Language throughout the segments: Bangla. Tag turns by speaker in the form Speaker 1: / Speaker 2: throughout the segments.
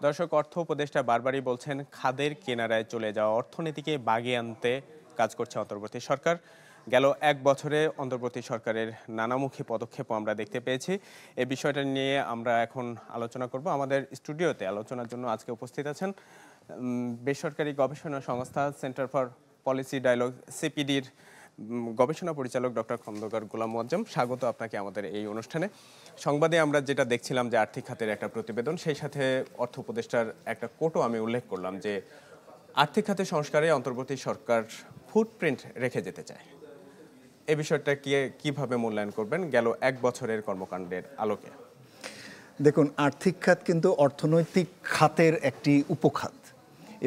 Speaker 1: দর্শক, অর্থ উপদেষ্টা বারবারই বলছেন খাদের কিনারায় চলে যাওয়া অর্থনীতিকে বাগিয়ে আনতে কাজ করছে অন্তর্বর্তী সরকার। গেল এক বছরে অন্তর্বর্তী সরকারের নানামুখী পদক্ষেপও আমরা দেখতে পেয়েছি। এই বিষয়টা নিয়ে আমরা এখন আলোচনা করব। আমাদের স্টুডিওতে আলোচনার জন্য আজকে উপস্থিত আছেন বেসরকারি গবেষণা সংস্থা সেন্টার ফর পলিসি ডায়ালগ সিপিডির গবেষণা পরিচালক ডক্টর খন্দকার গোলাম মোয়াজ্জেম। স্বাগত আপনাকে আমাদের এই অনুষ্ঠানে। সংবাদে আমরা যেটা দেখছিলাম যে আর্থিক খাতের একটা প্রতিবেদন, সেই সাথে অর্থ উপদেষ্টার একটা কোটও আমি উল্লেখ করলাম যে আর্থিক খাতে সংস্কারে অন্তর্বর্তী সরকার ফুটপ্রিন্ট রেখে যেতে চায়। এই বিষয়টা কিভাবে মূল্যায়ন করবেন গেল এক বছরের কর্মকাণ্ডের আলোকে?
Speaker 2: দেখুন, আর্থিক খাত কিন্তু অর্থনৈতিক খাতের একটি উপখাত,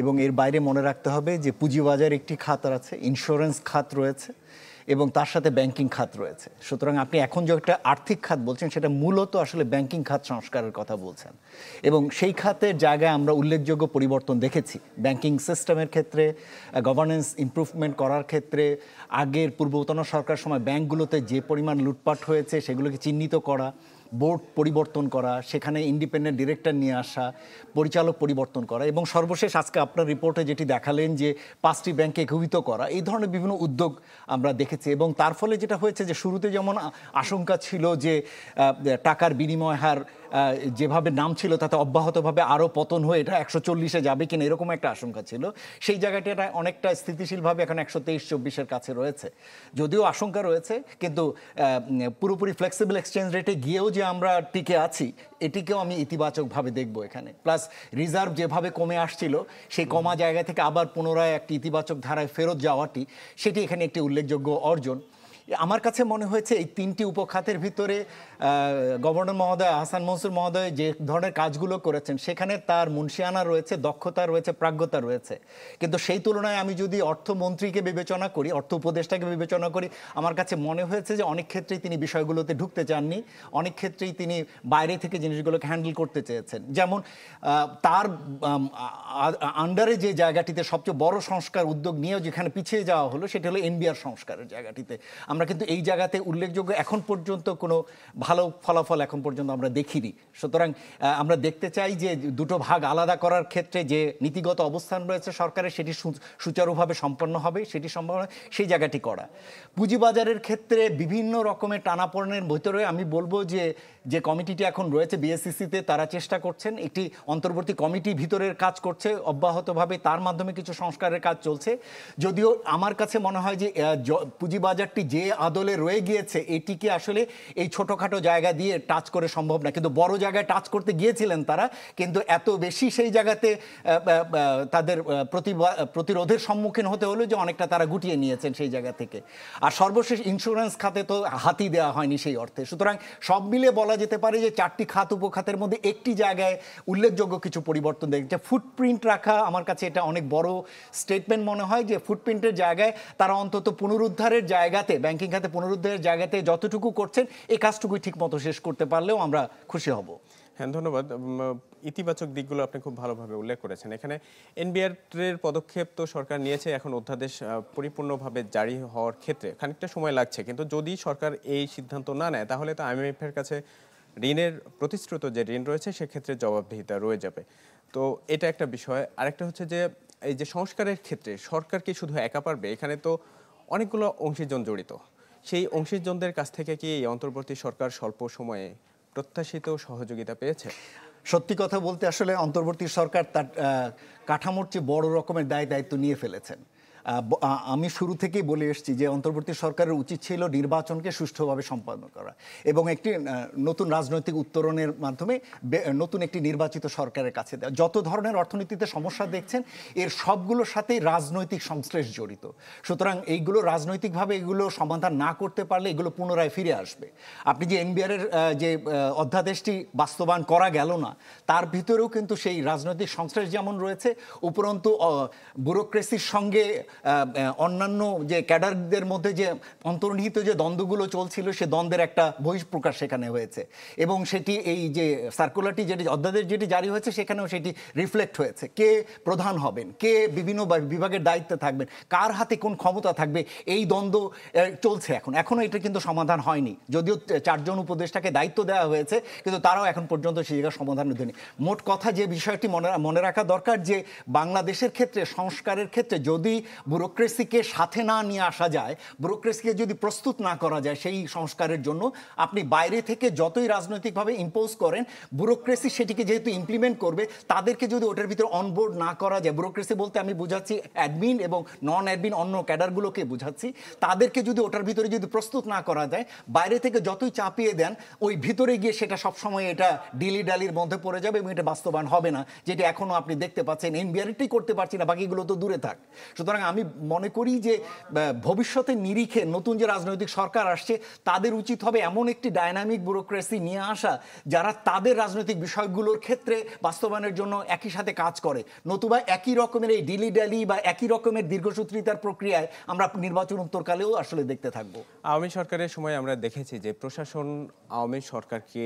Speaker 2: এবং এর বাইরে মনে রাখতে হবে যে পুঁজিবাজার একটি খাত আছে, ইন্স্যুরেন্স খাত রয়েছে এবং তার সাথে ব্যাংকিং খাত রয়েছে। সুতরাং আপনি এখন যে একটা আর্থিক খাত বলছেন সেটা মূলত আসলে ব্যাংকিং খাত সংস্কারের কথা বলছেন, এবং সেই খাতের জায়গায় আমরা উল্লেখযোগ্য পরিবর্তন দেখেছি ব্যাংকিং সিস্টেমের ক্ষেত্রে, গভর্নেন্স ইমপ্রুভমেন্ট করার ক্ষেত্রে। আগের পূর্বতন সরকার সময় ব্যাংকগুলোতে যে পরিমাণ লুটপাট হয়েছে সেগুলোকে চিহ্নিত করা, বোর্ড পরিবর্তন করা, সেখানে ইন্ডিপেন্ডেন্ট ডিরেক্টর নিয়ে আসা, পরিচালক পরিবর্তন করা, এবং সর্বশেষ আজকে আপনার রিপোর্টে যেটি দেখালেন যে 5টি ব্যাংকে একীভূত করা, এই ধরনের বিভিন্ন উদ্যোগ আমরা দেখেছি। এবং তার ফলে যেটা হয়েছে যে শুরুতে যেমন আশঙ্কা ছিল যে টাকার বিনিময় হার যেভাবে নাম ছিল তাতে অব্যাহতভাবে আরও পতন হয়ে এটা 140-এ যাবে কিনা এরকম একটা আশঙ্কা ছিল, সেই জায়গাটি এটা অনেকটা স্থিতিশীলভাবে এখন 123-24-এর কাছে রয়েছে। যদিও আশঙ্কা রয়েছে, কিন্তু পুরোপুরি ফ্লেক্সিবল এক্সচেঞ্জ রেটে গিয়েও যে আমরা টিকে আছি এটিকেও আমি ইতিবাচকভাবে দেখব এখানে। প্লাস রিজার্ভ যেভাবে কমে আসছিল সেই কমা জায়গা থেকে আবার পুনরায় একটি ইতিবাচক ধারায় ফেরত যাওয়াটি, সেটি এখানে একটি উল্লেখযোগ্য অর্জন। আমার কাছে মনে হয়েছে এই 3টি উপখাতের ভিতরে গভর্নর মহোদয় আহসান মনসুর মহোদয় যে ধরনের কাজগুলো করেছেন সেখানে তার মুনশিয়ানা রয়েছে, দক্ষতা রয়েছে, প্রাজ্ঞতা রয়েছে। কিন্তু সেই তুলনায় আমি যদি অর্থমন্ত্রীকে বিবেচনা করি, অর্থ উপদেষ্টাকে বিবেচনা করি, আমার কাছে মনে হয়েছে যে অনেক ক্ষেত্রেই তিনি বিষয়গুলোতে ঢুকতে চাননি, অনেক ক্ষেত্রেই তিনি বাইরে থেকে জিনিসগুলোকে হ্যান্ডেল করতে চেয়েছেন। যেমন তার আন্ডারে যে জায়গাটিতে সবচেয়ে বড় সংস্কার উদ্যোগ নিয়েও যেখানে পিছিয়ে যাওয়া হলো সেটা হলো এনবিআর সংস্কারের জায়গাটিতে। আমরা কিন্তু এই জায়গাতে উল্লেখযোগ্য এখন পর্যন্ত কোনো ভালো ফলাফল এখন পর্যন্ত আমরা দেখিনি। সুতরাং আমরা দেখতে চাই যে দুটো ভাগ আলাদা করার ক্ষেত্রে যে নীতিগত অবস্থান রয়েছে সরকারের সেটি সুচারুভাবে সম্পন্ন হবে, সেটি সম্ভব সেই জায়গাটি করা। পুঁজিবাজারের ক্ষেত্রে বিভিন্ন রকমের টানাপোড়েনের ভিতরে আমি বলবো যে যে কমিটিটি এখন রয়েছে বিএসসিসিতে, তারা চেষ্টা করছেন, একটি অন্তর্বর্তী কমিটি ভিতরের কাজ করছে অব্যাহতভাবে, তার মাধ্যমে কিছু সংস্কারের কাজ চলছে। যদিও আমার কাছে মনে হয় যে পুঁজিবাজারটি যে আদলে রয়ে গিয়েছে এটিকে আসলে এই ছোটোখাটো জায়গা দিয়ে টাচ করে সম্ভব না, কিন্তু বড় জায়গায় টাচ করতে গিয়েছিলেন তারা, কিন্তু এত বেশি সেই জায়গাতে তাদের প্রতিরোধের সম্মুখীন হতে হলো যে অনেকটা তারা গুটিয়ে নিয়েছেন সেই জায়গা থেকে। আর সর্বশেষ ইন্স্যুরেন্স খাতে তো হাতই দেওয়া হয়নি সেই অর্থে। সুতরাং সব মিলে বলা যেতে পারে যে 4টি খাত উপখাতের মধ্যে একটি জায়গায় উল্লেখযোগ্য কিছু পরিবর্তন দেখছে। ফুটপ্রিন্ট রাখা আমার কাছে এটা অনেক বড় স্টেটমেন্ট মনে হয়, যে ফুটপ্রিন্টের জায়গায় তারা অন্তত পুনরুদ্ধারের জায়গাতে, ব্যাংকিং খাতে পুনরুদ্ধারের জায়গাতে যতটুকু করছেন এই কাজটুকুই ঠিক মতো শেষ করতে পারলেও আমরা খুশি হব।
Speaker 1: হ্যাঁ, ধন্যবাদ। ইতিবাচক দিকগুলো আপনি খুব ভালোভাবে উল্লেখ করেছেন। এখানে এনবিআর পদক্ষেপ তো সরকার নিয়েছে, এখন অধ্যাদেশ পরিপূর্ণভাবে জারি হওয়ার ক্ষেত্রে খানিকটা সময় লাগছে, কিন্তু যদি সরকার এই সিদ্ধান্ত না নেয় তাহলে তো আইএমএফ এর কাছে ঋণের প্রতিশ্রুত যে ঋণ রয়েছে সেক্ষেত্রে জবাবদিহিতা রয়ে যাবে। তো এটা একটা বিষয়। আরেকটা হচ্ছে যে এই যে সংস্কারের ক্ষেত্রে সরকার কি শুধু একা পারবে? এখানে তো অনেকগুলো অংশীজন জড়িত। সেই অংশীজনদের কাছ থেকে কি এই অন্তর্বর্তী সরকার স্বল্প সময়ে প্রত্যাশিত সহযোগিতা পেয়েছে?
Speaker 2: সত্যি কথা বলতে আসলে অন্তর্বর্তী সরকার তার কাঠামোর চেয়ে বড় রকমের দায়িত্ব নিয়ে ফেলেছেন। আমি শুরু থেকেই বলে এসেছি যে অন্তর্বর্তী সরকারের উচিত ছিল নির্বাচনকে সুষ্ঠুভাবে সম্পন্ন করা এবং একটি নতুন রাজনৈতিক উত্তরণের মাধ্যমে নতুন একটি নির্বাচিত সরকারের কাছে দেওয়া। যত ধরনের অর্থনীতিতে সমস্যা দেখছেন এর সবগুলোর সাথেই রাজনৈতিক সংশ্লেষ জড়িত। সুতরাং এইগুলো রাজনৈতিকভাবে এগুলো সমাধান না করতে পারলে এগুলো পুনরায় ফিরে আসবে। আপনি যে এনবিআরের যে অধ্যাদেশটি বাস্তবায়ন করা গেল না, তার ভিতরেও কিন্তু সেই রাজনৈতিক সংশ্লেষ যেমন রয়েছে, উপরন্তু ব্যুরোক্রেসির সঙ্গে অন্যান্য যে ক্যাডারদের মধ্যে যে অন্তর্নিহিত যে দ্বন্দ্বগুলো চলছিল সে দ্বন্দ্বের একটা বহিঃপ্রকাশ সেখানে হয়েছে এবং সেটি এই যে সার্কুলারটি যেটি অধ্যাদেশ যেটি জারি হয়েছে সেখানেও সেটি রিফ্লেক্ট হয়েছে। কে প্রধান হবেন, কে বিভিন্ন বিভাগের দায়িত্বে থাকবেন, কার হাতে কোন ক্ষমতা থাকবে, এই দ্বন্দ্ব চলছে এখনো এটা কিন্তু সমাধান হয়নি। যদিও 4 জন উপদেষ্টাকে দায়িত্ব দেওয়া হয়েছে কিন্তু তারাও এখন পর্যন্ত সেই জায়গায় সমাধান হয়নি। মোট কথা যে বিষয়টি মনে রাখা দরকার যে বাংলাদেশের ক্ষেত্রে সংস্কারের ক্ষেত্রে যদি ব্যুরোক্রেসিকে সাথে না নিয়ে আসা যায়, ব্যুরোক্রেসিকে যদি প্রস্তুত না করা যায় সেই সংস্কারের জন্য, আপনি বাইরে থেকে যতই রাজনৈতিকভাবে ইম্পোজ করেন, ব্যুরোক্রেসি সেটিকে যেহেতু ইমপ্লিমেন্ট করবে তাদেরকে যদি ওটার ভিতরে অনবোর্ড না করা যায়, ব্যুরোক্রেসি বলতে আমি বুঝাচ্ছি অ্যাডমিন এবং নন অ্যাডমিন অন্য ক্যাডারগুলোকে বুঝাচ্ছি, তাদেরকে যদি ওটার ভিতরে যদি প্রস্তুত না করা যায়, বাইরে থেকে যতই চাপিয়ে দেন ওই ভিতরে গিয়ে সেটা সবসময় এটা ডিলি ডালির মধ্যে পড়ে যাবে এবং এটা বাস্তবায়ন হবে না, যেটা এখনো আপনি দেখতে পাচ্ছেন। এনবিআরটি করতে পারছি না, বাকিগুলো তো দূরে থাক। সুতরাং আমি মনে করি যে ভবিষ্যতের নিরিখে নতুন যে রাজনৈতিক সরকার আসছে তাদের উচিত হবে এমন একটি ডায়নামিক ব্যুরোক্রেসি নিয়ে আসা যারা তাদের রাজনৈতিক বিষয়গুলোর ক্ষেত্রে বাস্তবায়নের জন্য একই সাথে কাজ করে, নতুবা একই রকমের এই ডিলি ডালি বা একই রকমের দীর্ঘসূত্রিতার প্রক্রিয়ায় আমরা নির্বাচন উত্তরকালেও আসলে দেখতে থাকবো।
Speaker 1: আওয়ামী সরকারের সময় আমরা দেখেছি যে প্রশাসন আওয়ামী সরকারকে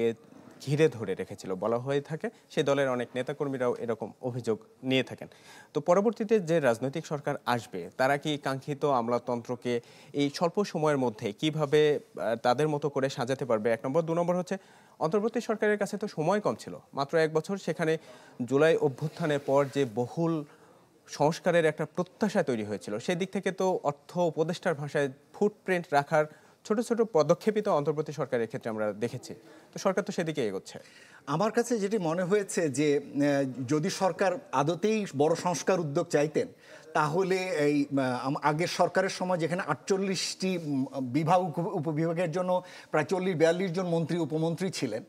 Speaker 1: ঘিরে ধরে রেখেছিল বলা হয়ে থাকে, সে দলের অনেক নেতাকর্মীরাও এরকম অভিযোগ নিয়ে থাকেন। তো পরবর্তীতে যে রাজনৈতিক সরকার আসবে তারা কি কাঙ্ক্ষিত আমলাতন্ত্রকে এই স্বল্প সময়ের মধ্যে কিভাবে তাদের মতো করে সাজাতে পারবে? 1 নম্বর। 2 নম্বর হচ্ছে অন্তর্বর্তী সরকারের কাছে তো সময় কম ছিল, মাত্র 1 বছর। সেখানে জুলাই অভ্যুত্থানের পর যে বহুল সংস্কারের একটা প্রত্যাশা তৈরি হয়েছিল, সেই দিক থেকে তো অর্থ উপদেষ্টার ভাষায় ফুটপ্রিন্ট রাখার ছোট ছোট পদক্ষেপই তো অন্তর্বর্তী সরকারের ক্ষেত্রে আমরা দেখেছি। তো সরকার তো সেদিকে এগোচ্ছে।
Speaker 2: আমার কাছে যেটি মনে হয়েছে যে যদি সরকার আদতেই বড় সংস্কার উদ্যোগ চাইতেন তাহলে এই আগের সরকারের সময় যেখানে 48টি বিভাগ উপবিভাগের জন্য প্রায় 40-42 জন মন্ত্রী উপমন্ত্রী ছিলেন,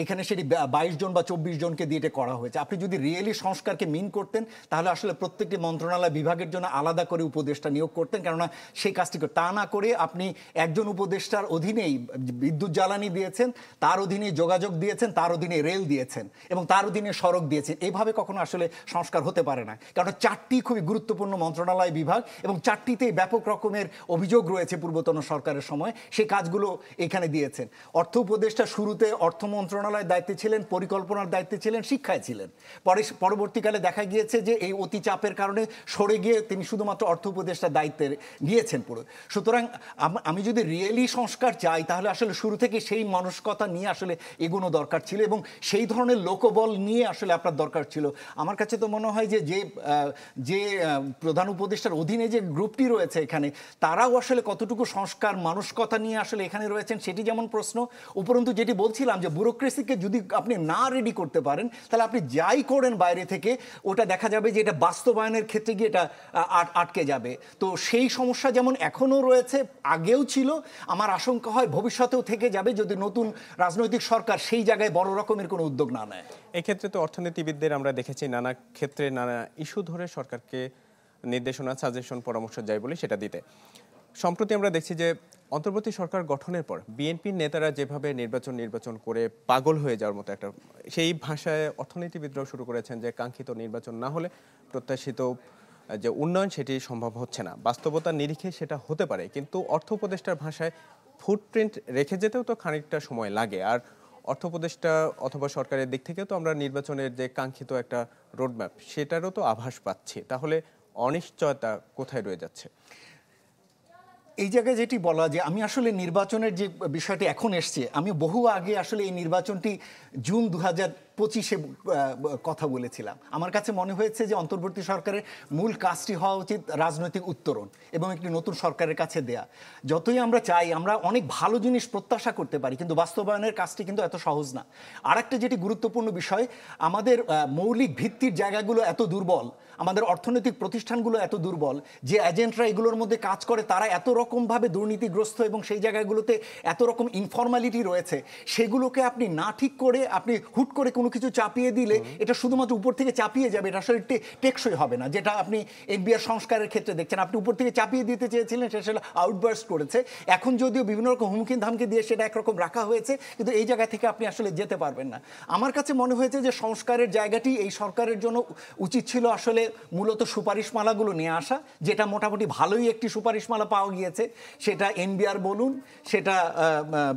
Speaker 2: এখানে সেটি 22 জন বা 24 জনকে দিয়ে এটা করা হয়েছে। আপনি যদি রিয়েলি সংস্কারকে মিন করতেন তাহলে আসলে প্রত্যেকটি মন্ত্রণালয় বিভাগের জন্য আলাদা করে উপদেষ্টা নিয়োগ করতেন, কেননা সেই কাজটি তা না করে আপনি একজন উপদেষ্টার অধীনেই বিদ্যুৎ জ্বালানি দিয়েছেন, তার অধীনে যোগাযোগ দিয়েছেন, তার অধীনে রেল দিয়েছেন এবং তার অধীনে সড়ক দিয়েছেন। এইভাবে কখনো আসলে সংস্কার হতে পারে না, কারণ 4টি খুবই গুরুত্বপূর্ণ মন্ত্রণালয় বিভাগ এবং 4টিতেই ব্যাপক রকমের অভিযোগ রয়েছে পূর্বতন সরকারের সময়, সেই কাজগুলো এখানে দিয়েছেন। অর্থ উপদেষ্টা শুরুতে অর্থ মন্ত্রণালয়ের দায়িত্বে ছিলেন, পরিকল্পনার দায়িত্বে ছিলেন, শিক্ষায় ছিলেন। পরবর্তীকালে দেখা গিয়েছে যে এই অতি চাপের কারণে সরে গিয়ে তিনি শুধুমাত্র অর্থ উপদেষ্টার দায়িত্বে নিয়েছেন পুরো। সুতরাং আমি যদি রিয়েলি সংস্কার চাই তাহলে আসলে শুরু থেকে সেই মানসিকতা নিয়ে আসলে এগোনো দরকার ছিল এবং সেই ধরনের লোকবল নিয়ে আসলে আপনার দরকার ছিল। আমার কাছে তো মনে হয় যে প্রধান উপদেষ্টার অধীনে যে গ্রুপটি রয়েছে এখানে, তারাও আসলে কতটুকু সংস্কার মানসিকতা নিয়ে আসলে এখানে রয়েছেন সেটি যেমন প্রশ্ন। উপরন্তু যেটি বলছিলাম যে ব্যুরোক্রেসিকে যদি আপনি না রেডি করতে পারেন তাহলে আপনি যাই করেন বাইরে থেকে ওটা দেখা যাবে যে এটা বাস্তবায়নের ক্ষেত্রে গিয়ে এটা আটকে যাবে। তো সেই সমস্যা যেমন এখনও রয়েছে, আগেও ছিল, আমার আশঙ্কা হয় ভবিষ্যতেও থেকে যাবে যদি নতুন রাজনৈতিক সরকার সেই জায়গায় বড় রকমের কোনো উদ্যোগ না নেয়।
Speaker 1: এক্ষেত্রে তো অর্থনীতিবিদদের আমরা দেখেছি নানা ক্ষেত্রে নানা ইস্যু ধরে সরকারকে নির্দেশনা, সাজেশন, পরামর্শ যায় বলে সেটা দিতে। সম্প্রতি আমরা দেখছি যে অন্তর্বর্তী সরকার গঠনের পর বিএনপির নেতারা যেভাবে নির্বাচন করে পাগল হয়ে যাওয়ার মতো একটা, সেই ভাষায় অর্থনীতিবিদরাও শুরু করেছেন যে কাঙ্ক্ষিত নির্বাচন না হলে প্রত্যাশিত যে উন্নয়ন সেটি সম্ভব হচ্ছে না। বাস্তবতার নিরিখে সেটা হতে পারে, কিন্তু অর্থ উপদেষ্টার ভাষায় ফুটপ্রিন্ট রেখে যেতেও তো খানিকটা সময় লাগে। আর অর্থ উপদেষ্টা অথবা সরকারের দিক থেকেও তো আমরা নির্বাচনের যে কাঙ্ক্ষিত একটা রোডম্যাপ সেটারও তো আভাস পাচ্ছি। তাহলে অনিশ্চয়তা কোথায় রয়ে যাচ্ছে?
Speaker 2: এই জায়গায় যেটি বলা যে আমি আসলে নির্বাচনের যে বিষয়টি এখন এসছে, আমি বহু আগে আসলে এই নির্বাচনটি জুন 2025-এ কথা বলেছিলাম। আমার কাছে মনে হয়েছে যে অন্তর্বর্তী সরকারের মূল কাজটি হওয়া উচিত রাজনৈতিক উত্তরণ এবং একটি নতুন সরকারের কাছে দেয়া। যতই আমরা চাই, আমরা অনেক ভালো জিনিস প্রত্যাশা করতে পারি, কিন্তু বাস্তবায়নের কাজটি কিন্তু এত সহজ না। আরেকটা যেটি গুরুত্বপূর্ণ বিষয়, আমাদের মৌলিক ভিত্তির জায়গাগুলো এত দুর্বল, আমাদের অর্থনৈতিক প্রতিষ্ঠানগুলো এত দুর্বল, যে এজেন্টরা এগুলোর মধ্যে কাজ করে তারা এত রকমভাবে দুর্নীতিগ্রস্ত এবং সেই জায়গাগুলোতে এত রকম ইনফর্মালিটি রয়েছে, সেগুলোকে আপনি না ঠিক করে আপনি হুট করে কোনো কিছু চাপিয়ে দিলে এটা শুধুমাত্র উপর থেকে চাপিয়ে যাবে, এটা আসলে টেকসই হবে না। যেটা আপনি এনবিআর সংস্কারের ক্ষেত্রে দেখছেন, আপনি উপর থেকে চাপিয়ে দিতে চেয়েছিলেন, সেটা আসলে আউটবার্স্ট করেছে। এখন যদিও বিভিন্ন রকম হুমকি ধামকি দিয়ে সেটা একরকম রাখা হয়েছে, কিন্তু এই জায়গা থেকে আপনি আসলে যেতে পারবেন না। আমার কাছে মনে হয়েছে যে সংস্কারের জায়গাটি এই সরকারের জন্য উচিত ছিল আসলে মূলত সুপারিশমালাগুলো নিয়ে আসা, যেটা মোটামুটি ভালোই একটি সুপারিশমালা পাওয়া গিয়েছে। সেটা এনবিআর বলুন, সেটা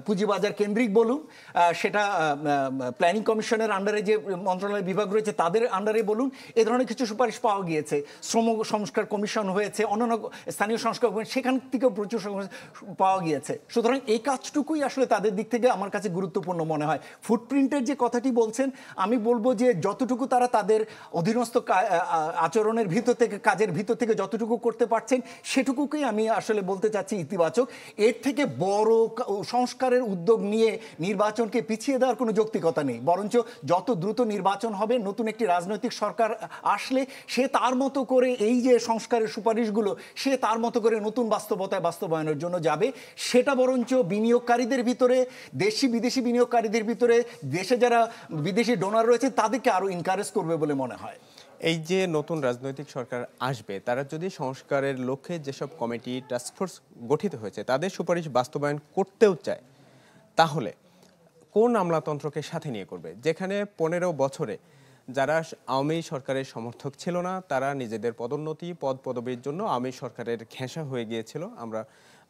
Speaker 2: পুঁজিবাজার কেন্দ্রিক বলুন, সেটা প্ল্যানিং কমিশনের আন্ডারে যে মন্ত্রণালয় বিভাগ রয়েছে তাদের আন্ডারে বলুন, এ ধরনের কিছু সুপারিশ পাওয়া গিয়েছে। শ্রম সংস্কার কমিশন হয়েছে, অন্যান্য স্থানীয় সংস্কার কমিশন, সেখান থেকেও প্রচুর পাওয়া গিয়েছে। সুতরাং এই কাজটুকুই আসলে তাদের দিক থেকে আমার কাছে গুরুত্বপূর্ণ মনে হয়। ফুটপ্রিন্টের যে কথাটি বলছেন, আমি বলবো যে যতটুকু তারা তাদের অধীনস্থ আচরণের ভিতর থেকে, কাজের ভিতর থেকে যতটুকু করতে পারছেন, সেটুকুকেই আমি আসলে বলতে চাচ্ছি ইতিবাচক। এর থেকে বড় সংস্কারের উদ্যোগ নিয়ে নির্বাচনকে পিছিয়ে দেওয়ার কোনো যৌক্তিকতা নেই। বরঞ্চ যত দ্রুত নির্বাচন হবে, নতুন একটি রাজনৈতিক সরকার আসলে সে তার মতো করে এই যে সংস্কারের সুপারিশগুলো সে তার মতো করে নতুন বাস্তবতায় বাস্তবায়নের জন্য যাবে। সেটা বরঞ্চ বিনিয়োগকারীদের ভিতরে, দেশি বিদেশি বিনিয়োগকারীদের ভিতরে, দেশে যারা বিদেশি ডোনার রয়েছে তাদেরকে আরো এনকারেজ করবে বলে মনে হয়।
Speaker 1: এই যে নতুন রাজনৈতিক সরকার আসবে, তারা যদি সংস্কারের লক্ষ্যে যেসব কমিটি, টাস্কফোর্স গঠিত হয়েছে তাদের সুপারিশ বাস্তবায়ন করতেও চায়, তাহলে কোন আমলাতন্ত্রকে সাথে নিয়ে করবে? যেখানে 15 বছরে যারা আওয়ামী সরকারের সমর্থক ছিল না, তারা নিজেদের পদোন্নতি, পদ পদবীর জন্য আওয়ামী সরকারের ঘেঁষা হয়ে গিয়েছিল, আমরা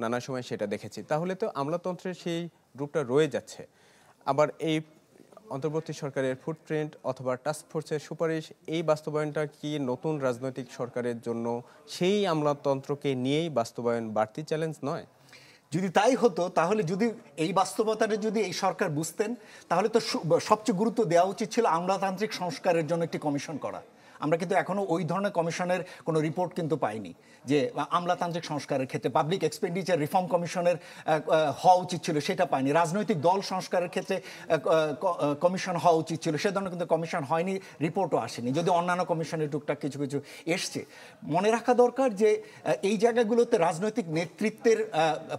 Speaker 1: নানা সময় সেটা দেখেছি। তাহলে তো আমলাতন্ত্রের সেই রূপটা রয়ে যাচ্ছে। আবার এই অন্তর্বর্তী সরকারের ফুটপ্রিন্ট অথবা টাস্কফোর্সের সুপারিশ, এই বাস্তবায়নটা কি নতুন রাজনৈতিক সরকারের জন্য সেই আমলাতন্ত্রকে নিয়েই বাস্তবায়ন বাড়তি চ্যালেঞ্জ নয়?
Speaker 2: যদি তাই হতো, তাহলে যদি এই বাস্তবতাটা যদি এই সরকার বুঝতেন, তাহলে তো সবচেয়ে গুরুত্ব দেওয়া উচিত ছিল আমলাতান্ত্রিক সংস্কারের জন্য একটি কমিশন করা। আমরা কিন্তু এখনো ওই ধরনের কমিশনের কোনো রিপোর্ট কিন্তু পাইনি যে আমলাতান্ত্রিক সংস্কারের ক্ষেত্রে পাবলিক এক্সপেন্ডিচার রিফর্ম কমিশনের হওয়া উচিত ছিল, সেটা পাইনি। রাজনৈতিক দল সংস্কারের ক্ষেত্রে কমিশন হওয়া উচিত ছিল, সে ধরনের কিন্তু কমিশন হয়নি, রিপোর্টও আসেনি, যদি অন্যান্য কমিশনের টুকটাক কিছু কিছু এসছে। মনে রাখা দরকার যে এই জায়গাগুলোতে রাজনৈতিক নেতৃত্বের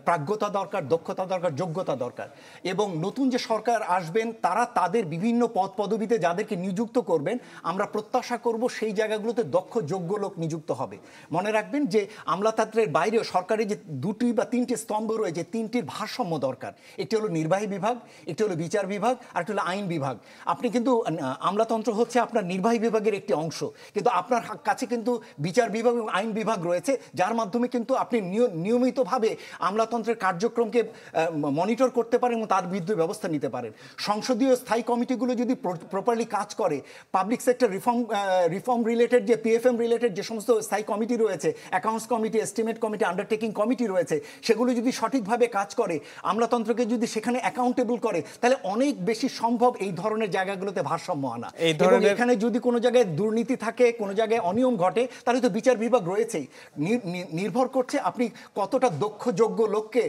Speaker 2: প্রাজ্ঞতা দরকার, দক্ষতা দরকার, যোগ্যতা দরকার। এবং নতুন যে সরকার আসবেন তারা তাদের বিভিন্ন পদ পদবিতে যাদেরকে নিযুক্ত করবেন, আমরা প্রত্যাশা করব সেই জায়গাগুলোতে দক্ষ যোগ্য লোক নিযুক্ত হবে। মনে রাখবেন যে আমলাতন্ত্রের বাইরেও সরকারের যে 2টি বা 3টি স্তম্ভ রয়েছে, 3টির ভারসাম্য দরকার। একটি হলো নির্বাহী বিভাগ, একটি হলো বিচার বিভাগ, আর একটি হলো আইন বিভাগ। আপনি কিন্তু আমলাতন্ত্র হচ্ছে আপনার নির্বাহী বিভাগের একটি অংশ, কিন্তু আপনার কাছে কিন্তু বিচার বিভাগ এবং আইন বিভাগ রয়েছে, যার মাধ্যমে কিন্তু আপনি নিয়মিতভাবে আমলাতন্ত্রের কার্যক্রমকে মনিটর করতে পারেন এবং তার বিরুদ্ধে ব্যবস্থা নিতে পারেন। সংসদীয় স্থায়ী কমিটিগুলো যদি প্রপারলি কাজ করে, পাবলিক সেক্টর রিফর্ম রিলেটেড যে পিএফএম রিলেটেড যে সমস্ত স্থায়ী কমিটি রয়েছে, accounts committee, estimate committee, undertaking committee রয়েছে, সেগুলো যদি সঠিকভাবে কাজ করে, আমলাতন্ত্রকে যদি সেখানে অ্যাকাউন্টেবল করে, তাহলে অনেক বেশি সম্ভব এই ধরনের জায়গাগুলোতে ভারসাম্য আনা। এবং এখানে যদি কোনো জায়গায় দুর্নীতি থাকে, কোনো জায়গায় অনিয়ম ঘটে, তাহলে তো বিচার বিভাগ রয়েছেই। নির্ভর করছে আপনি কতটা দক্ষ যোগ্য লোককে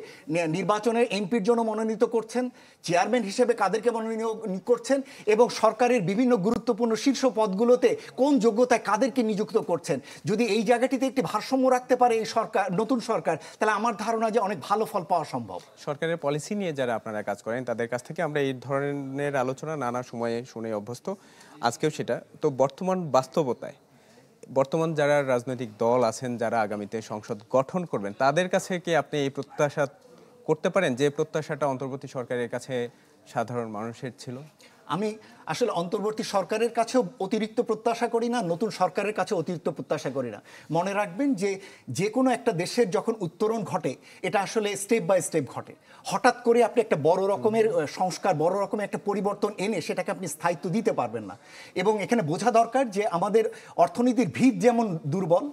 Speaker 2: নির্বাচনের এমপির জন্য মনোনীত করছেন, চেয়ারম্যান হিসেবে কাদেরকে মনোনীত করছেন, এবং সরকারের বিভিন্ন গুরুত্বপূর্ণ শীর্ষ পদগুলোতে কোন যোগ্যতায় কাদেরকে নিযুক্ত করছেন। যদি এই জায়গাটিতে একটি ভারসাম্য রাখতে পারে এই সরকার, নতুন সরকার, তাহলে আমার ধারণা যে অনেক ভালো ফল পাওয়া সম্ভব।
Speaker 1: সরকারের পলিসি নিয়ে যারা আপনারা কাজ করেন তাদের কাছ থেকে আমরা এই ধরনের আলোচনা নানা সময়ে শুনে অভ্যস্ত, আজকেও সেটা। তো বর্তমান বাস্তবতায় বর্তমান যারা রাজনৈতিক দল আছেন, যারা আগামীতে সংসদ গঠন করবেন, তাদের কাছে কি আপনি এই প্রত্যাশা করতে পারেন যে প্রত্যাশাটা অন্তর্বর্তী সরকারের কাছে সাধারণ মানুষের ছিল?
Speaker 2: আমি আসলে অন্তর্বর্তী সরকারের কাছেও অতিরিক্ত প্রত্যাশা করি না, নতুন সরকারের কাছে অতিরিক্ত প্রত্যাশা করি না। মনে রাখবেন যে যে কোনো একটা দেশের যখন উত্তরণ ঘটে, এটা আসলে স্টেপ বাই স্টেপ ঘটে। হঠাৎ করে আপনি একটা বড় রকমের সংস্কার, বড় রকমের একটা পরিবর্তন এনে সেটাকে আপনি স্থায়িত্ব দিতে পারবেন না। এবং এখানে বোঝা দরকার যে আমাদের অর্থনীতির ভিত যেমন দুর্বল,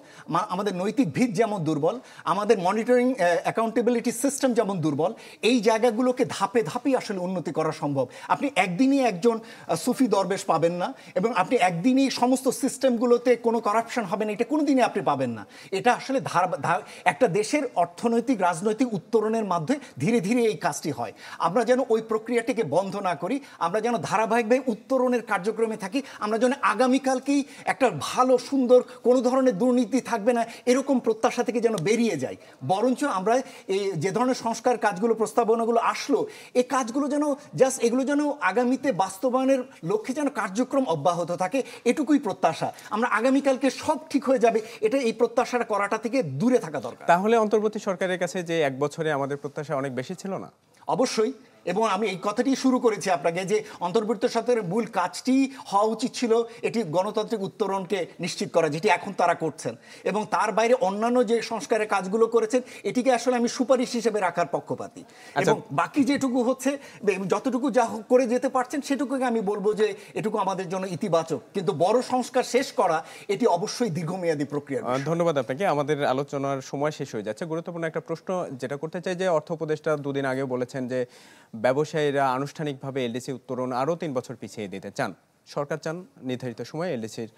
Speaker 2: আমাদের নৈতিক ভিত যেমন দুর্বল, আমাদের মনিটরিং অ্যাকাউন্টেবিলিটি সিস্টেম যেমন দুর্বল, এই জায়গাগুলোকে ধাপে ধাপেই আসলে উন্নতি করা সম্ভব। আপনি একদিনই একজন সুফি দরবেশ পাবেন না, এবং আপনি একদিনই সমস্ত সিস্টেমগুলোতে কোনো করাপশন হবে না, এটা কোনো দিনই আপনি পাবেন না। এটা আসলে একটা দেশের অর্থনৈতিক রাজনৈতিক উত্তরণের মাধ্যমে ধীরে ধীরে এই কাজটি হয়। আমরা যেন ওই প্রক্রিয়াটিকে বন্ধ না করি, আমরা যেন ধারাবাহিকভাবে উত্তরণের কার্যক্রমে থাকি, আমরা যেন আগামীকালকেই একটা ভালো সুন্দর কোনো ধরনের দুর্নীতি থাকবে না এরকম প্রত্যাশা থেকে যেন বেরিয়ে যাই। বরঞ্চ আমরা এই যে ধরনের সংস্কার কাজগুলো, প্রস্তাবনাগুলো আসলো, এই কাজগুলো যেন জাস্ট এগুলো যেন আগামীতে বাস্তবায়নের লক্ষ্যে যেন কার্যক্রম অব্যাহত থাকে, এটুকুই প্রত্যাশা। আমরা আগামীকালকে সব ঠিক হয়ে যাবে, এটা এই প্রত্যাশাটা করাটা থেকে দূরে থাকা দরকার।
Speaker 1: তাহলে অন্তর্বর্তী সরকারের কাছে যে 1 বছরে আমাদের প্রত্যাশা অনেক বেশি ছিল না?
Speaker 2: অবশ্যই, এবং আমি এই কথাটি শুরু করেছি আপনাকে যে অন্তর্বর্তী সরকারের মূল কাজটি হওয়া উচিত ছিল এটি গণতান্ত্রিক উত্তরণকে নিশ্চিত করা, যেটি এখন তারা করছেন, এবং তার বাইরে অন্যান্য যে সংস্কারের কাজগুলো করেছেন এটিকে আসলে আমি সুপারিশ হিসেবে রাখার পক্ষপাতী। এবং বাকি যেটুকু হচ্ছে যতটুকু যা করে যেতে পারছেন সেটুকুকে আমি বলবো যে এটুকু আমাদের জন্য ইতিবাচক, কিন্তু বড় সংস্কার শেষ করা এটি অবশ্যই দীর্ঘমেয়াদী প্রক্রিয়া।
Speaker 1: ধন্যবাদ আপনাকে। আমাদের আলোচনার সময় শেষ হয়ে যাচ্ছে। গুরুত্বপূর্ণ একটা প্রশ্ন যেটা করতে চাই যে অর্থ উপদেষ্টা দুদিন আগে বলেছেন যে ব্যবসায়ীরা আনুষ্ঠানিকভাবে এলডিসি উত্তোলন আরও 3 বছর পিছিয়ে দিতে চান। সরকার চান নির্ধারিত সময়ে এলডিসির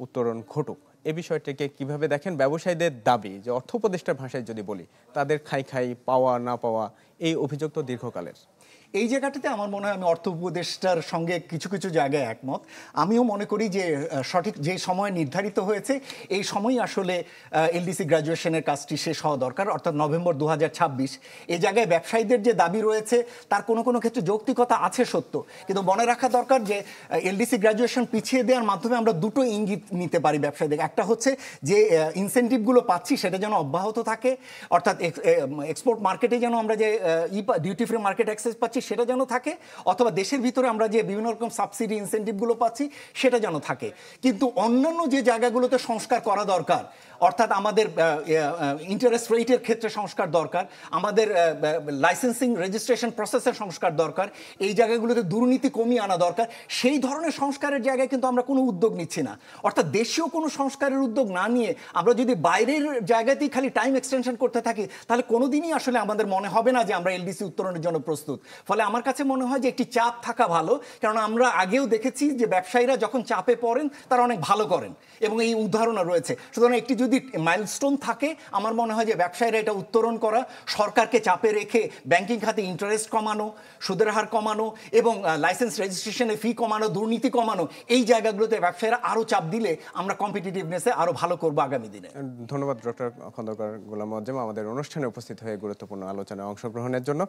Speaker 1: উত্তোলন ঘটুক। এ বিষয়টিকে কিভাবে দেখেন? ব্যবসায়ীদের দাবি যে অর্থ উপদেষ্টার ভাষায় যদি বলি, তাদের খাই পাওয়া না পাওয়া এই অভিযোগ তো দীর্ঘকালের।
Speaker 2: এই জায়গাটাতে আমার মনে হয় আমি অর্থ উপদেষ্টার সঙ্গে কিছু কিছু জায়গায় একমত। আমিও মনে করি যে সঠিক যে সময় নির্ধারিত হয়েছে এই সময়ই আসলে এলডিসি গ্র্যাজুয়েশনের কাজটি শেষ হওয়া দরকার, অর্থাৎ নভেম্বর 2026। এই জায়গায় ব্যবসায়ীদের যে দাবি রয়েছে তার কোনো কোনো ক্ষেত্রে যৌক্তিকতা আছে সত্য, কিন্তু মনে রাখা দরকার যে এলডিসি গ্র্যাজুয়েশন পিছিয়ে দেওয়ার মাধ্যমে আমরা দুটো ইঙ্গিত নিতে পারি ব্যবসায়ীদের। একটা হচ্ছে যে ইনসেন্টিভগুলো পাচ্ছি সেটা যেন অব্যাহত থাকে, অর্থাৎ এক্সপোর্ট মার্কেটে যেন আমরা যে ডিউটি ফ্রি মার্কেট অ্যাক্সেস পাচ্ছি সেটা যেন থাকে, অথবা দেশের ভিতরে আমরা যে বিভিন্ন রকম সাবসিডি ইনসেন্টিভগুলো পাচ্ছি সেটা যেন থাকে। কিন্তু অন্যান্য যে জায়গাগুলোতে সংস্কার করা দরকার, অর্থাৎ আমাদের ইন্টারেস্ট রেটের ক্ষেত্রে সংস্কার দরকার, আমাদের লাইসেন্সিং রেজিস্ট্রেশন প্রসেসের সংস্কার দরকার, এই জায়গাগুলোতে দুর্নীতি কমিয়ে আনা দরকার, সেই ধরনের সংস্কারের জায়গায় কিন্তু আমরা কোনো উদ্যোগ নিচ্ছি না। অর্থাৎ দেশীয় কোনো সংস্কারের উদ্যোগ না নিয়ে আমরা যদি বাইরের জায়গাতেই খালি টাইম এক্সটেনশন করতে থাকি তাহলে কোনোদিনই আসলে আমাদের মনে হবে না যে আমরা এলডিসি উত্তরণের জন্য প্রস্তুত। ফলে আমার কাছে মনে হয় যে একটি চাপ থাকা ভালো, কারণ আমরা আগেও দেখেছি যে ব্যবসায়ীরা যখন চাপে পড়েন তারা অনেক ভালো করেন এবং এই উদাহরণও রয়েছে। সুতরাং একটি যদি মাইলস্টোন থাকে আমার মনে হয় যে ব্যবসায়ীরা এটা উত্তরণ করা, সরকারকে চাপে রেখে ব্যাংকিং খাতে ইন্টারেস্ট কমানো, সুদের হার কমানো এবং লাইসেন্স রেজিস্ট্রেশনের ফি কমানো, দুর্নীতি কমানো, এই জায়গাগুলোতে ব্যবসায়ীরা আরও চাপ দিলে আমরা কম্পিটিটিভনেসে আরও ভালো করবো আগামী দিনে।
Speaker 1: ধন্যবাদ ডক্টর খন্দকার গোলাম মোয়াজ্জেম আমাদের অনুষ্ঠানে উপস্থিত হয়ে গুরুত্বপূর্ণ আলোচনায় অংশগ্রহণের জন্য।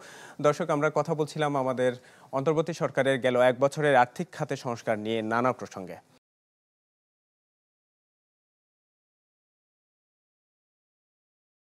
Speaker 1: দর্শক, আমরা কথা বলছিলাম আমাদের অন্তর্বর্তী সরকারের গেল 1 বছরের আর্থিক খাতে সংস্কার নিয়ে নানা প্রসঙ্গে।